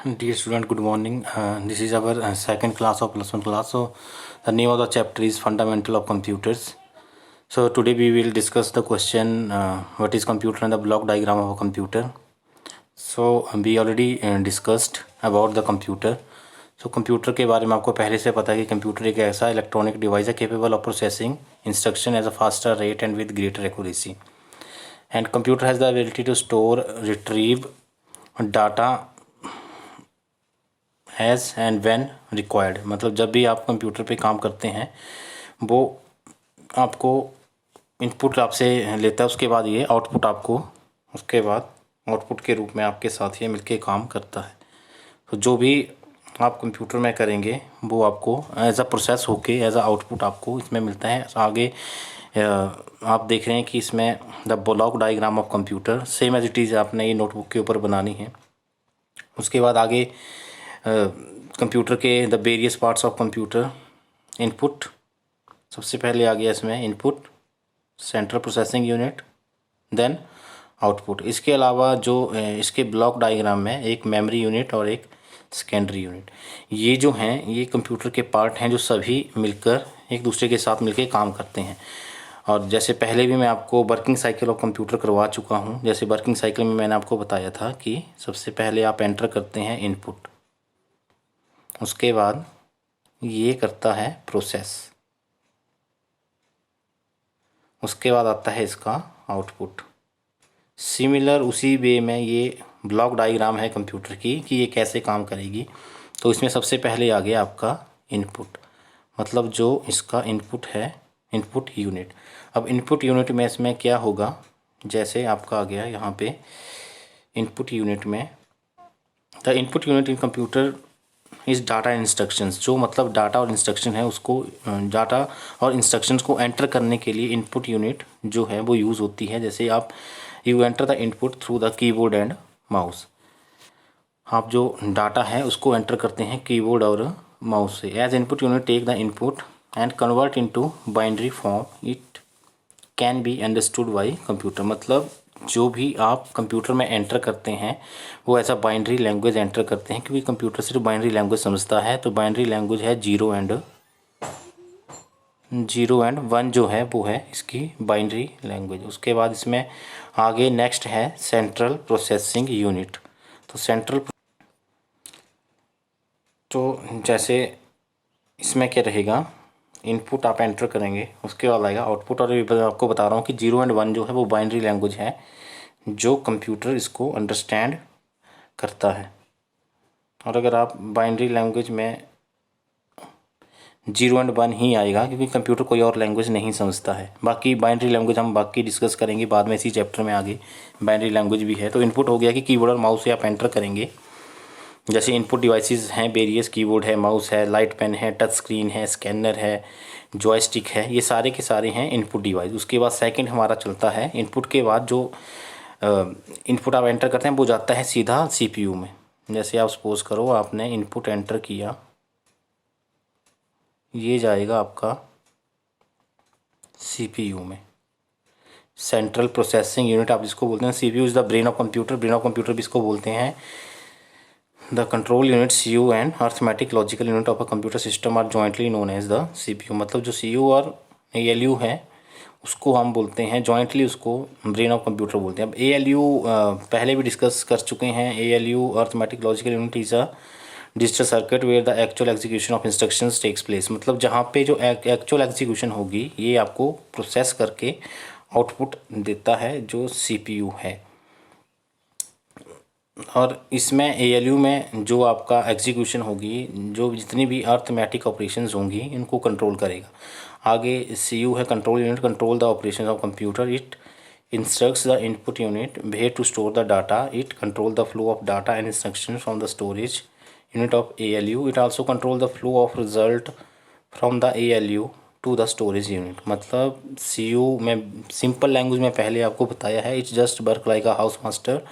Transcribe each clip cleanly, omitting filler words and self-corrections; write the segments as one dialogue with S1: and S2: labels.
S1: Dear student, good morning. This is our second class of plus 1 class. So the name of the chapter is Fundamental of Computers. So today we will discuss the question what is computer and the block diagram of a computer. So we already discussed about the computer. So computer के बारे में आपको पहले से पता है कि computer एक ऐसा इलेक्ट्रॉनिक डिवाइस है capable of processing instruction as a faster rate and with greater accuracy and computer has the ability to store retrieve data as and when required. मतलब जब भी आप कंप्यूटर पे काम करते हैं वो आपको इनपुट आपसे लेता है, उसके बाद ये आउटपुट आपको उसके बाद आउटपुट के रूप में आपके साथ ये मिलके काम करता है। तो जो भी आप कंप्यूटर में करेंगे वो आपको एज अ प्रोसेस होके एज अ आउटपुट आपको इसमें मिलता है। आगे आप देख रहे हैं कि इसमें the block diagram of computer same as it is आपने ये नोटबुक के ऊपर बनानी है। उसके बाद आगे कंप्यूटर के the various parts of computer input सबसे पहले आ गया इसमें input, central processing unit, then output. इसके अलावा जो इसके ब्लॉक डायग्राम में एक मेमोरी यूनिट और एक सेकेंडरी यूनिट, ये जो हैं ये कंप्यूटर के पार्ट हैं जो सभी मिलकर एक दूसरे के साथ मिलकर काम करते हैं। और जैसे पहले भी मैं आपको वर्किंग साइकिल ऑफ कंप्यूटर करवा चुका हूँ। जैसे वर्किंग साइकिल में मैंने आपको बताया था कि सबसे पहले आप एंटर करते हैं इनपुट, उसके बाद ये करता है प्रोसेस, उसके बाद आता है इसका आउटपुट। सिमिलर उसी वे में ये ब्लॉक डायग्राम है कंप्यूटर की कि ये कैसे काम करेगी। तो इसमें सबसे पहले आ गया आपका इनपुट, मतलब जो इसका इनपुट है इनपुट यूनिट। अब इनपुट यूनिट में इसमें क्या होगा, जैसे आपका आ गया यहाँ पे इनपुट यूनिट में the input unit in computer इस डाटा इंस्ट्रक्शंस, जो मतलब डाटा और इंस्ट्रक्शन है उसको डाटा और इंस्ट्रक्शंस को एंटर करने के लिए इनपुट यूनिट जो है वो यूज़ होती है। जैसे आप you enter the input through the keyboard and mouse, आप जो डाटा है उसको एंटर करते हैं कीबोर्ड और माउस से। As input unit take the input and convert into binary form, it can be understood by computer. मतलब जो भी आप कंप्यूटर में एंटर करते हैं वो ऐसा बाइनरी लैंग्वेज एंटर करते हैं, क्योंकि कंप्यूटर सिर्फ बाइनरी लैंग्वेज समझता है। तो बाइनरी लैंग्वेज है 0 एंड 1 जो है वो है इसकी बाइनरी लैंग्वेज। उसके बाद इसमें आगे नेक्स्ट है सेंट्रल प्रोसेसिंग यूनिट। तो जैसे इसमें क्या रहेगा, इनपुट आप एंटर करेंगे, उसके बाद आएगा आउटपुट। और ये आपको बता रहा हूँ कि 0 एंड 1 जो है वो बाइनरी लैंग्वेज है जो कंप्यूटर इसको अंडरस्टैंड करता है। और अगर आप बाइनरी लैंग्वेज में 0 एंड 1 ही आएगा, क्योंकि कंप्यूटर कोई और लैंग्वेज नहीं समझता है। बाकी बाइनरी लैंग्वेज हम बाकी डिस्कस करेंगे बाद में, इसी चैप्टर में आगे बाइनरी लैंग्वेज भी है। तो इनपुट हो गया कि कीबोर्ड और माउस से आप एंटर करेंगे। जैसे इनपुट डिवाइसेस हैं वेरियस, कीबोर्ड है, माउस है, लाइट पेन है, टच स्क्रीन है, स्कैनर है, जॉयस्टिक है, ये सारे के सारे हैं इनपुट डिवाइस। उसके बाद सेकंड हमारा चलता है इनपुट के बाद जो इनपुट आप एंटर करते हैं वो जाता है सीधा सीपीयू में। जैसे आप सपोज करो आपने इनपुट एंटर किया, ये जाएगा आपका सीपीयू में, सेंट्रल प्रोसेसिंग यूनिट आप जिसको बोलते हैं। CPU is the brain of computer, brain of computer भी इसको बोलते हैं। The control unit CU and arithmetic logical unit of a computer system are jointly known as the CPU। मतलब जो CU और ALU है उसको हम बोलते हैं जॉइंटली, उसको ब्रेन ऑफ कंप्यूटर बोलते हैं। अब ALU पहले भी डिस्कस कर चुके हैं। ALU arithmetic logical unit is a digital circuit where the actual execution of instructions takes place. मतलब जहाँ पे जो एक्चुअल एग्जीक्यूशन होगी ये आपको प्रोसेस करके आउटपुट देता है जो CPU है। और इसमें ALU में जो आपका एग्जीक्यूशन होगी, जो जितनी भी अर्थमेटिक ऑपरेशंस होंगी इनको कंट्रोल करेगा। आगे CU है control unit, control the operation of computer, it instructs the input unit where to store the data, it control the flow of data and instruction from the storage unit of ALU, it also control the flow of result from the ALU to the storage unit. मतलब CU में simple language में पहले आपको बताया है, it's just work like a house master.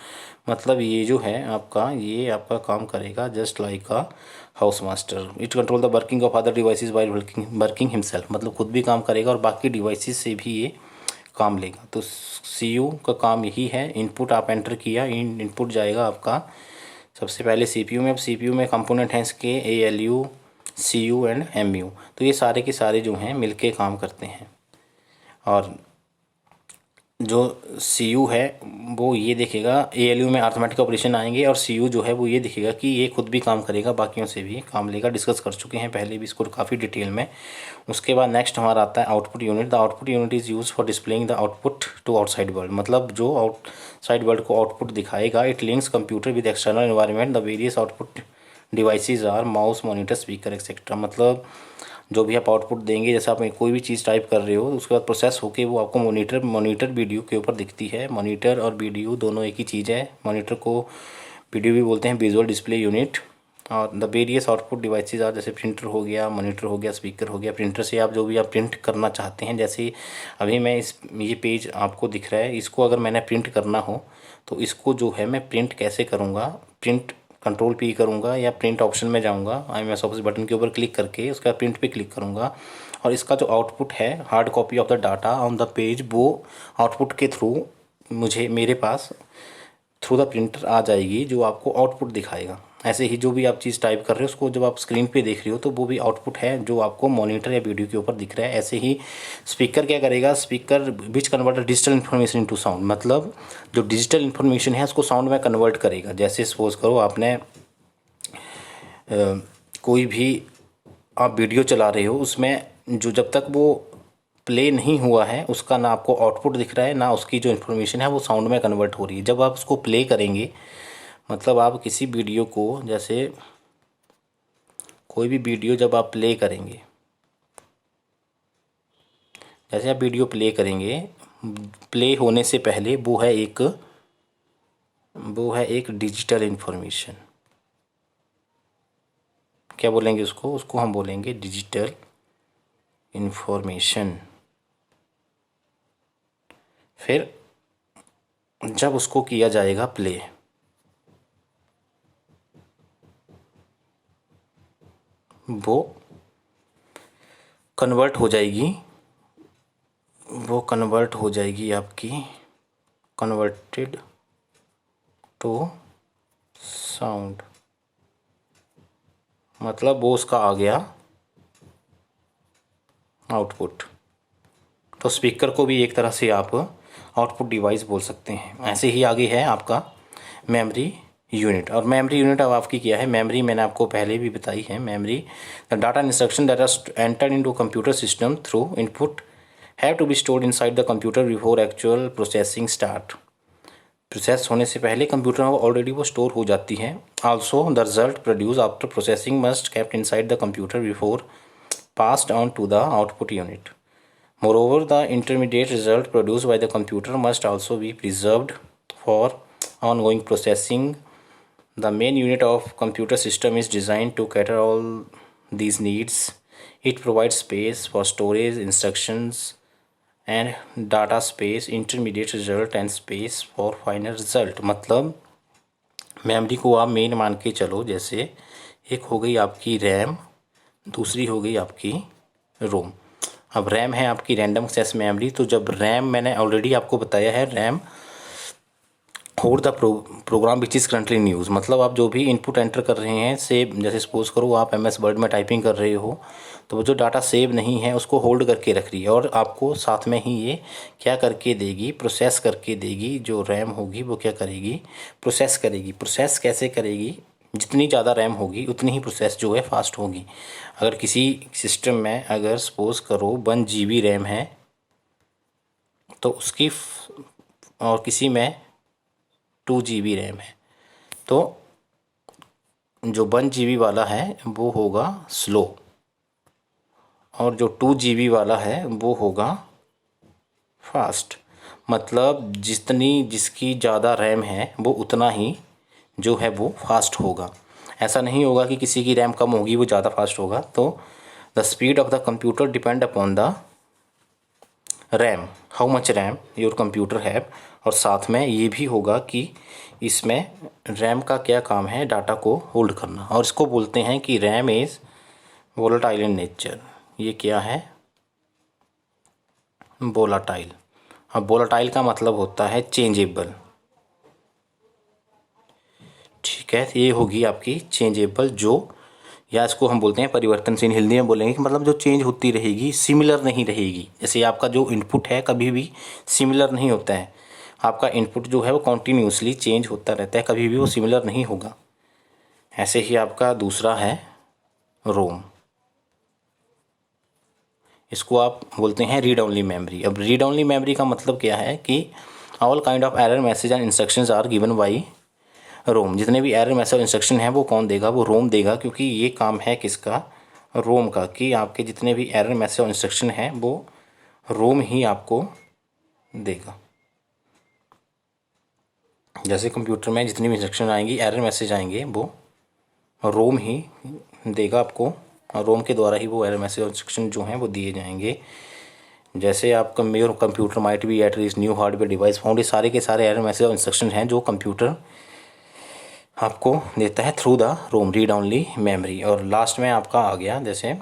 S1: मतलब ये जो है आपका ये आपका काम करेगा just like a house master. It control the working of other devices by working himself. मतलब खुद भी काम करेगा और बाकी डिवाइसेस से भी ये काम लेगा। तो CU का काम यही है, इनपुट आप एंटर किया, इनपुट जाएगा आपका सबसे पहले सीपीयू में। अब सीपीयू में कंपोनेंट हैं इसके ALU, CU एंड MU। तो ये सारे के सारे जो हैं मिलके काम करते हैं। और जो CU है वो ये देखेगा, ALU में अर्थमेटिक ऑपरेशन आएंगे, और CU जो है वो ये दिखेगा कि ये खुद भी काम करेगा, बाकियों से भी काम लेगा। डिस्कस कर चुके हैं पहले भी इसको काफ़ी डिटेल में। उसके बाद नेक्स्ट हमारा आता है output unit. The output unit is use for displaying the output to outside world. मतलब जो आउटसाइड वर्ल्ड को आउटपुट दिखाएगा। It links computer with external environment. The various output devices are mouse, monitor, speaker etcetera. मतलब जो भी आप output देंगे, जैसे आप कोई भी चीज़ टाइप कर रहे हो, उसके बाद प्रोसेस होके वो आपको मॉनिटर वीडियो के ऊपर दिखती है। मॉनिटर और वीडियो दोनों एक ही चीज़ है। मॉनिटर को वीडियो भी बोलते हैं, विजुअल डिस्प्ले यूनिट। और the various output devices are, जैसे प्रिंटर हो गया, मॉनिटर हो गया, स्पीकर हो गया। प्रिंटर से आप जो भी आप प्रिंट करना चाहते हैं, जैसे अभी मैं ये पेज आपको दिख रहा है, इसको अगर मैंने प्रिंट करना हो तो इसको जो है मैं प्रिंट कैसे करूँगा, प्रिंट कंट्रोल P करूँगा या प्रिंट ऑप्शन में जाऊँगा, IMS ऑफिस बटन के ऊपर क्लिक करके उसके बाद प्रिंट पे क्लिक करूँगा, और इसका जो आउटपुट है hard copy of the data on the page, वो आउटपुट के थ्रू मुझे मेरे पास थ्रू द प्रिंटर आ जाएगी, जो आपको आउटपुट दिखाएगा। ऐसे ही जो भी आप चीज़ टाइप कर रहे हो उसको जब आप स्क्रीन पे देख रहे हो तो वो भी आउटपुट है जो आपको मॉनिटर या वीडियो के ऊपर दिख रहा है। ऐसे ही स्पीकर क्या करेगा, speaker which convert digital information into sound. मतलब जो डिजिटल इन्फॉर्मेशन है उसको साउंड में कन्वर्ट करेगा। जैसे सपोज करो आपने कोई भी आप वीडियो चला रहे हो, उसमें जो जब तक वो प्ले नहीं हुआ है उसका ना आपको आउटपुट दिख रहा है, ना उसकी जो इन्फॉर्मेशन है वो साउंड में कन्वर्ट हो रही है। जब आप उसको प्ले करेंगे, मतलब आप किसी वीडियो को, जैसे कोई भी वीडियो जब आप प्ले करेंगे, जैसे आप वीडियो प्ले करेंगे, प्ले होने से पहले वो है एक डिजिटल इन्फॉर्मेशन। क्या बोलेंगे उसको हम बोलेंगे डिजिटल इन्फॉर्मेशन। फिर जब उसको किया जाएगा प्ले, वो कन्वर्ट हो जाएगी आपकी कन्वर्टेड टू साउंड। मतलब वो उसका आ गया आउटपुट। तो स्पीकर को भी एक तरह से आप आउटपुट डिवाइस बोल सकते हैं। ऐसे ही आगे है आपका मेमोरी यूनिट। और मेमोरी यूनिट अब आपकी क्या है, मेमोरी मैंने आपको पहले भी बताई है। Memory the data instruction that are entered into computer system through input have to be stored inside the computer before actual processing start. Process होने से पहले कंप्यूटर में ऑलरेडी वो स्टोर हो जाती है। Also the result produce after processing must kept inside the computer before passed on to the output unit. Moreover, the intermediate result produced by the computer must also be preserved for ongoing processing. The main unit of computer system is designed to cater all these needs. It provides space for storage, instructions, and data space, intermediate result and space for final result. मतलब memory को आप main मान के चलो। जैसे एक हो गई आपकी रैम, दूसरी हो गई आपकी रोम। अब रैम है आपकी रैंडम एक्सेस मेमोरी। तो जब रैम, मैंने ऑलरेडी आपको बताया है, RAM hold the program which is currently in use. मतलब आप जो भी इनपुट एंटर कर रहे हैं, सेव, जैसे सपोज करो आप MS वर्ड में टाइपिंग कर रहे हो, तो वो जो डाटा सेव नहीं है उसको होल्ड करके रख रही है, और आपको साथ में ही ये क्या करके देगी, प्रोसेस करके देगी। जो रैम होगी वो क्या करेगी, प्रोसेस करेगी। प्रोसेस कैसे करेगी, जितनी ज़्यादा रैम होगी उतनी ही प्रोसेस जो है फास्ट होगी। अगर किसी सिस्टम में अगर सपोज करो 1 GB रैम है तो उसकी, और किसी में 2 GB रैम है, तो जो 1 GB वाला है वो होगा स्लो, और जो 2 GB वाला है वो होगा फास्ट। मतलब जिसकी ज़्यादा रैम है वो उतना ही जो है वो फास्ट होगा। ऐसा नहीं होगा कि किसी की रैम कम होगी वो ज़्यादा फास्ट होगा। तो the speed of the computer depend upon the RAM, how much RAM your computer have. और साथ में ये भी होगा कि इसमें रैम का क्या काम है, डाटा को होल्ड करना। और इसको बोलते हैं कि RAM is volatile in nature. ये क्या है, वोलाटाइल। अब वोलाटाइल का मतलब होता है चेंजेबल। ठीक ठीक है, ये होगी आपकी चेंजेबल, जो या इसको हम बोलते हैं परिवर्तनशील, हिंदी में बोलेंगे कि मतलब जो चेंज होती रहेगी, सिमिलर नहीं रहेगी। जैसे आपका जो इनपुट है कभी भी सिमिलर नहीं होता है, आपका इनपुट जो है वो कॉन्टीन्यूसली चेंज होता रहता है, कभी भी वो सिमिलर नहीं होगा। ऐसे ही आपका दूसरा है रोम, इसको आप बोलते हैं रीड ओनली मेमोरी। अब रीड ओनली मेमोरी का मतलब क्या है कि all kind of error message and instructions are given by ROM. जितने भी एरर मैसेज इंस्ट्रक्शन है वो कौन देगा, वो रोम देगा, क्योंकि ये काम है किसका, रोम का, कि आपके जितने भी एरर मैसेज और इंस्ट्रक्शन है वो रोम ही आपको देगा। जैसे कंप्यूटर में जितनी भी इंस्ट्रक्शन आएंगी, एरर मैसेज आएंगे, वो रोम ही देगा आपको, और रोम के द्वारा ही वो एरर मैसेज और इंस्ट्रक्शन जो हैं वो दिए जाएंगे। जैसे आपका मेयर computer might be at reach new hardware device found, ये सारे के सारे एरर मैसेज और इंस्ट्रक्शन हैं जो कंप्यूटर आपको देता है through the ROM, read only memory. और लास्ट में आपका आ गया जैसे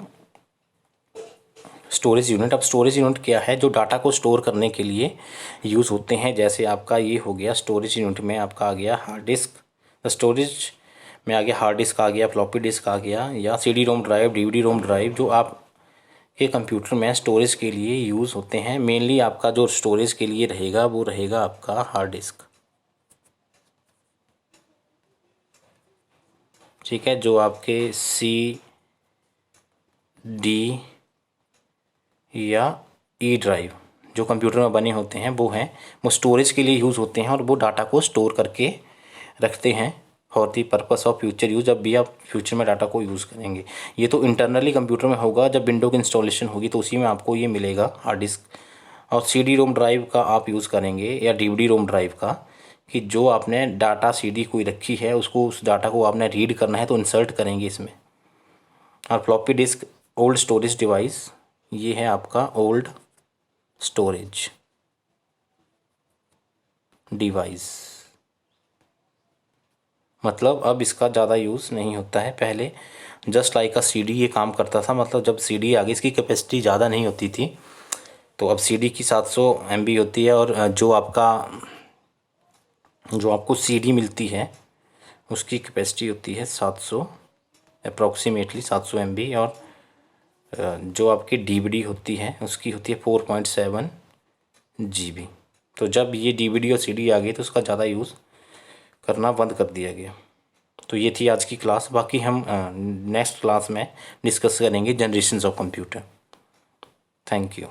S1: स्टोरेज यूनिट। अब स्टोरेज यूनिट क्या है, जो डाटा को स्टोर करने के लिए यूज़ होते हैं। जैसे आपका ये हो गया स्टोरेज यूनिट में आपका आ गया हार्ड डिस्क, स्टोरेज में आ गया हार्ड डिस्क आ गया, फ्लॉपी डिस्क आ गया, या CD रोम ड्राइव, DVD रोम ड्राइव, जो आप के कंप्यूटर में स्टोरेज के लिए यूज़ होते हैं। मेनली आपका जो स्टोरेज के लिए रहेगा वो रहेगा आपका हार्ड डिस्क, ठीक है। जो आपके CD या E ड्राइव जो कंप्यूटर में बने होते हैं वो हैं, वो स्टोरेज के लिए यूज़ होते हैं और वो डाटा को स्टोर करके रखते हैं for the purpose of future use, जब भी आप फ्यूचर में डाटा को यूज़ करेंगे। ये तो इंटरनली कंप्यूटर में होगा, जब विंडो की इंस्टॉलेशन होगी तो उसी में आपको ये मिलेगा हार्ड डिस्क। और CD रोम ड्राइव का आप यूज़ करेंगे या DVD रोम ड्राइव का, कि जो आपने डाटा CD कोई रखी है उसको, उस डाटा को आपने रीड करना है तो इंसर्ट करेंगे इसमें। और floppy disk old storage device, ये है आपका ओल्ड स्टोरेज डिवाइस, मतलब अब इसका ज़्यादा यूज़ नहीं होता है। पहले जस्ट लाइक अ CD ये काम करता था, मतलब जब CD आ गई, इसकी कैपेसिटी ज़्यादा नहीं होती थी, तो अब CD की 700 MB होती है, और जो आपको CD मिलती है उसकी कैपेसिटी होती है 700, अप्रॉक्सीमेटली 700 MB, और जो आपकी DVD होती है उसकी होती है 4.7 GB। तो जब ये DVD और CD आ गई तो उसका ज़्यादा यूज़ करना बंद कर दिया गया। तो ये थी आज की क्लास, बाकी हम नेक्स्ट क्लास में डिस्कस करेंगे generations of computer. Thank you.